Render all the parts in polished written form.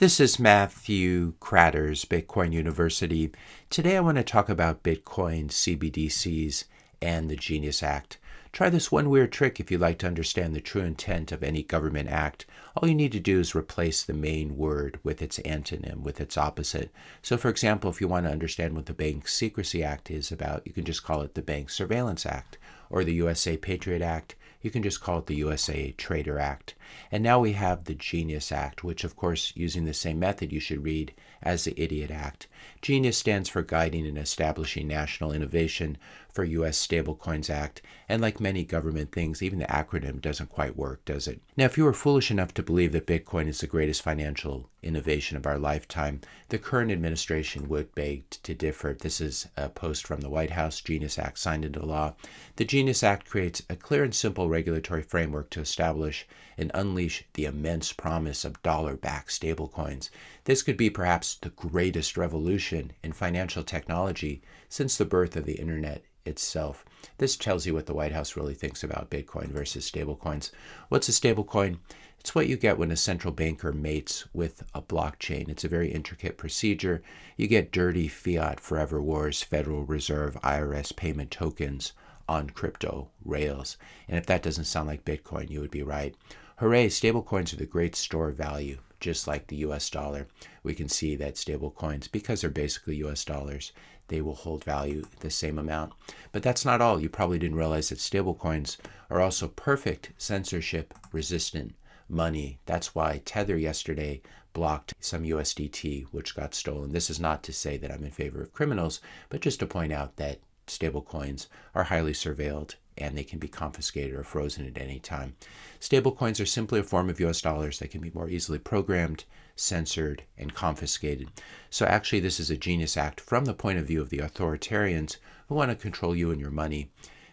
This is Matthew Kratters, Bitcoin University. Today I want to talk about Bitcoin, CBDCs, and the Genius Act. Try this one weird trick if you'd like to understand the true intent of any government act. All you need to do is replace the main word with its antonym, with its opposite. So for example, if you want to understand what the Bank Secrecy Act is about, you can just call it the Bank Surveillance Act, or the USA Patriot Act. You can just call it the USA Trader Act. And now we have the Genius Act, which of course, using the same method, you should read as the Idiot Act. Genius stands for Guiding and Establishing National Innovation for U.S. Stablecoins Act. And like many government things, even the acronym doesn't quite work, does it? Now, if you were foolish enough to believe that Bitcoin is the greatest financial innovation of our lifetime, the current administration would beg to differ. This is a post from the White House. Genius Act signed into law. The Genius Act creates a clear and simple regulatory framework to establish and unleash the immense promise of dollar-backed stablecoins. This could be perhaps the greatest revolution in financial technology since the birth of the internet itself. This tells you what the White House really thinks about Bitcoin versus stablecoins. What's a stablecoin? It's what you get when a central banker mates with a blockchain. It's a very intricate procedure. You get dirty fiat forever wars, Federal Reserve, IRS payment tokens on crypto rails. And if that doesn't sound like Bitcoin, you would be right. Hooray, stablecoins are the great store of value, just like the US dollar. We can see that stablecoins, because they're basically US dollars, they will hold value the same amount. But that's not all. You probably didn't realize that stablecoins are also perfect censorship resistant money. That's why Tether yesterday blocked some USDT, which got stolen. This is not to say that I'm in favor of criminals, but just to point out that stablecoins are highly surveilled and they can be confiscated or frozen at any time. Stablecoins are simply a form of US dollars that can be more easily programmed, censored, and confiscated. So actually, this is a Genius Act from the point of view of the authoritarians who want to control you and your money.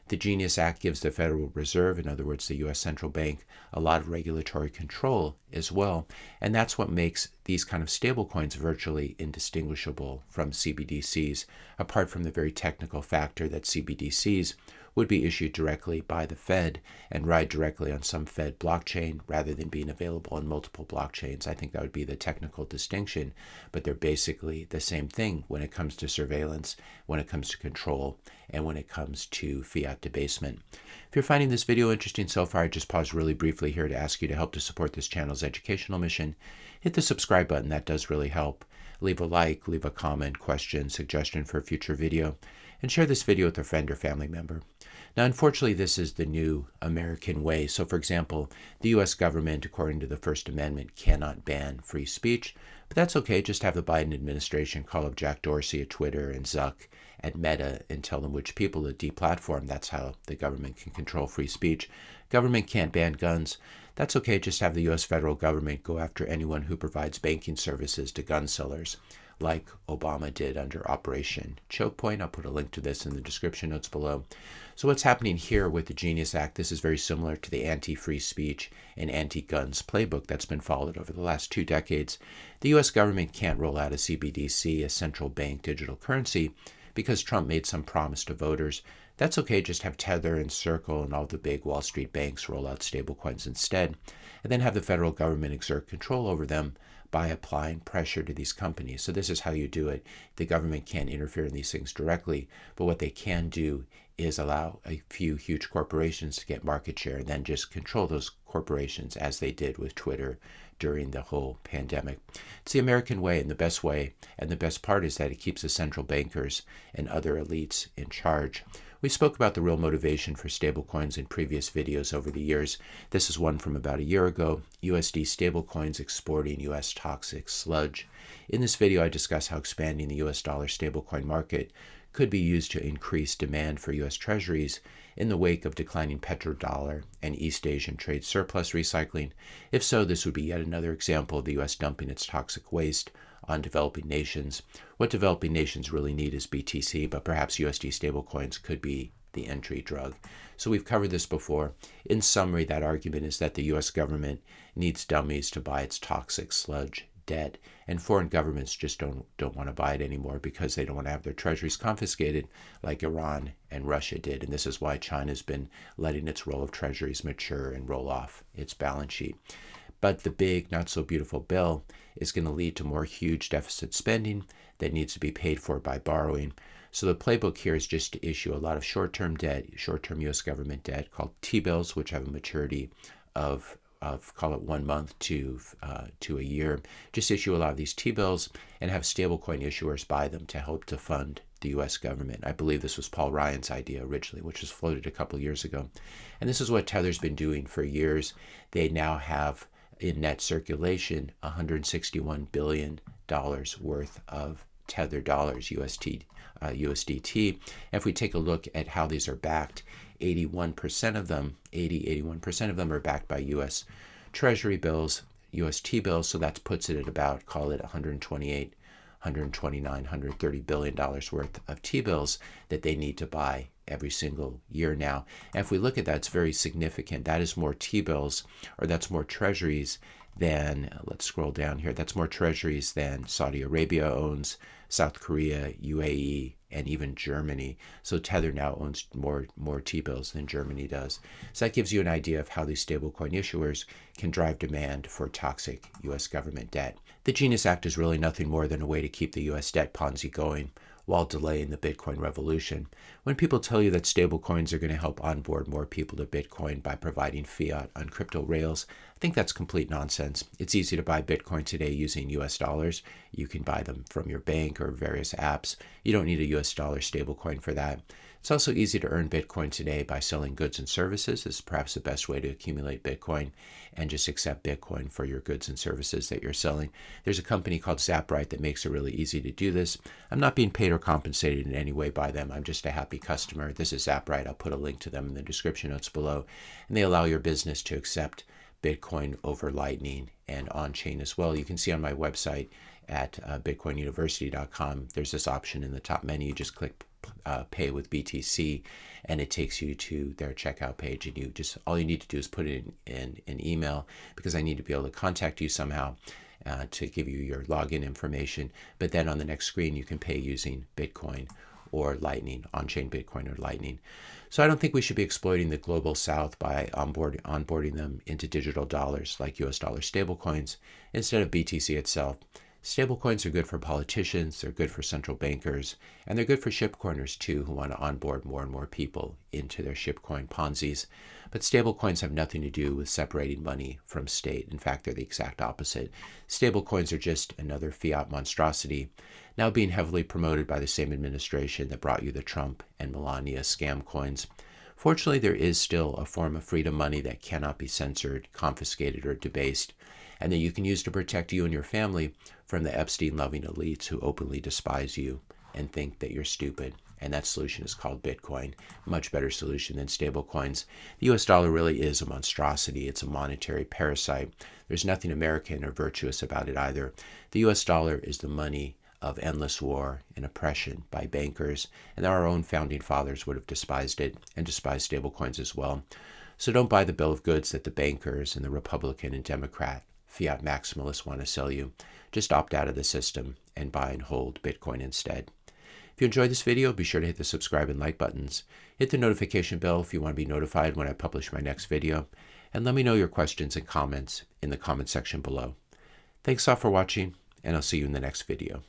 The Genius Act gives the Federal Reserve, in other words, the U.S. Central Bank, a lot of regulatory control as well. And that's what makes these kind of stablecoins virtually indistinguishable from CBDCs, apart from the very technical factor that CBDCs would be issued directly by the Fed and ride directly on some Fed blockchain rather than being available on multiple blockchains. I think that would be the technical distinction, but they're basically the same thing when it comes to surveillance, when it comes to control, and when it comes to fiat debasement. If you're finding this video interesting so far, I just pause really briefly here to ask you to help to support this channel's educational mission. Hit the subscribe button. That does really help. Leave a like, leave a comment, question, suggestion for a future video, and share this video with a friend or family member. Now, unfortunately, this is the new American way. So, for example, the U.S. government, according to the First Amendment, cannot ban free speech. But that's okay. Just have the Biden administration call up Jack Dorsey at Twitter and Zuck at Meta and tell them which people to deplatform. That's how the government can control free speech. Government can't ban guns. That's okay. Just have the U.S. federal government go after anyone who provides banking services to gun sellers, like Obama did under Operation Choke Point. I'll put a link to this in the description notes below. So what's happening here with the Genius Act, this is very similar to the anti-free speech and anti-guns playbook that's been followed over the last 2 decades. The U.S. government can't roll out a CBDC, a central bank digital currency, because Trump made some promise to voters. That's okay, just have Tether and Circle and all the big Wall Street banks roll out stablecoins instead, and then have the federal government exert control over them by applying pressure to these companies. So this is how you do it. The government can't interfere in these things directly, but what they can do is allow a few huge corporations to get market share and then just control those corporations as they did with Twitter during the whole pandemic. It's the American way and the best way, and the best part is that it keeps the central bankers and other elites in charge. We spoke about the real motivation for stablecoins in previous videos over the years. This is one from about a year ago, USD stablecoins exporting US toxic sludge. In this video, I discuss how expanding the US dollar stablecoin market could be used to increase demand for US treasuries in the wake of declining petrodollar and East Asian trade surplus recycling. If so, this would be yet another example of the US dumping its toxic waste on developing nations. What developing nations really need is BTC, but perhaps USD stablecoins could be the entry drug. So we've covered this before. In summary, that argument is that the US government needs dummies to buy its toxic sludge debt, and foreign governments just don't want to buy it anymore because they don't want to have their treasuries confiscated like Iran and Russia did. And this is why China's been letting its roll of treasuries mature and roll off its balance sheet. But the big, not so beautiful bill is going to lead to more huge deficit spending that needs to be paid for by borrowing. So the playbook here is just to issue a lot of short-term debt, short-term U.S. government debt called T-bills, which have a maturity of call it 1 month to a year. Just issue a lot of these T-bills and have stablecoin issuers buy them to help to fund the U.S. government. I believe this was Paul Ryan's idea originally, which was floated a couple of years ago. And this is what Tether's been doing for years. They now have in net circulation $161 billion worth of Tether dollars, USDT. And if we take a look at how these are backed, 81% of them are backed by U.S. Treasury bills, U.S. T-bills, so that puts it at about, call it 128, 129, 130 billion dollars worth of T-bills that they need to buy every single year now. And if we look at that, it's very significant. That is more T-bills, or that's more treasuries than, let's scroll down here, that's more treasuries than Saudi Arabia owns, South Korea, UAE, and even Germany. So Tether now owns more T-bills than Germany does. So that gives you an idea of how these stablecoin issuers can drive demand for toxic U.S. government debt. The Genius Act is really nothing more than a way to keep the U.S. debt Ponzi going while delaying the Bitcoin revolution. When people tell you that stablecoins are going to help onboard more people to Bitcoin by providing fiat on crypto rails, I think that's complete nonsense. It's easy to buy Bitcoin today using US dollars. You can buy them from your bank or various apps. You don't need a US dollar stablecoin for that. It's also easy to earn Bitcoin today by selling goods and services. This is perhaps the best way to accumulate Bitcoin, and just accept Bitcoin for your goods and services that you're selling. There's a company called Zappright that makes it really easy to do this. I'm not being paid or compensated in any way by them. I'm just a happy customer. This is Zappright. I'll put a link to them in the description notes below. And they allow your business to accept Bitcoin over Lightning and on-chain as well. You can see on my website at bitcoinuniversity.com, there's this option in the top menu. You just click pay with BTC, and it takes you to their checkout page, and all you need to do is put it in an email, because I need to be able to contact you somehow to give you your login information. But then on the next screen, you can pay using Bitcoin or Lightning, on-chain Bitcoin or Lightning. So I don't think we should be exploiting the global south by onboarding them into digital dollars like US dollar stablecoins instead of BTC itself. Stablecoins are good for politicians, they're good for central bankers, and they're good for shitcoiners too, who want to onboard more and more people into their shitcoin Ponzi's. But stablecoins have nothing to do with separating money from state. In fact, they're the exact opposite. Stablecoins are just another fiat monstrosity, now being heavily promoted by the same administration that brought you the Trump and Melania scam coins. Fortunately, there is still a form of freedom money that cannot be censored, confiscated, or debased, and that you can use to protect you and your family from the Epstein-loving elites who openly despise you and think that you're stupid. And that solution is called Bitcoin. Much better solution than stablecoins. The US dollar really is a monstrosity. It's a monetary parasite. There's nothing American or virtuous about it either. The US dollar is the money of endless war and oppression by bankers, and our own founding fathers would have despised it and despised stablecoins as well. So don't buy the bill of goods that the bankers and the Republican and Democrat fiat maximalists want to sell you. Just opt out of the system and buy and hold Bitcoin instead. If you enjoyed this video, be sure to hit the subscribe and like buttons. Hit the notification bell if you want to be notified when I publish my next video. And let me know your questions and comments in the comment section below. Thanks all for watching, and I'll see you in the next video.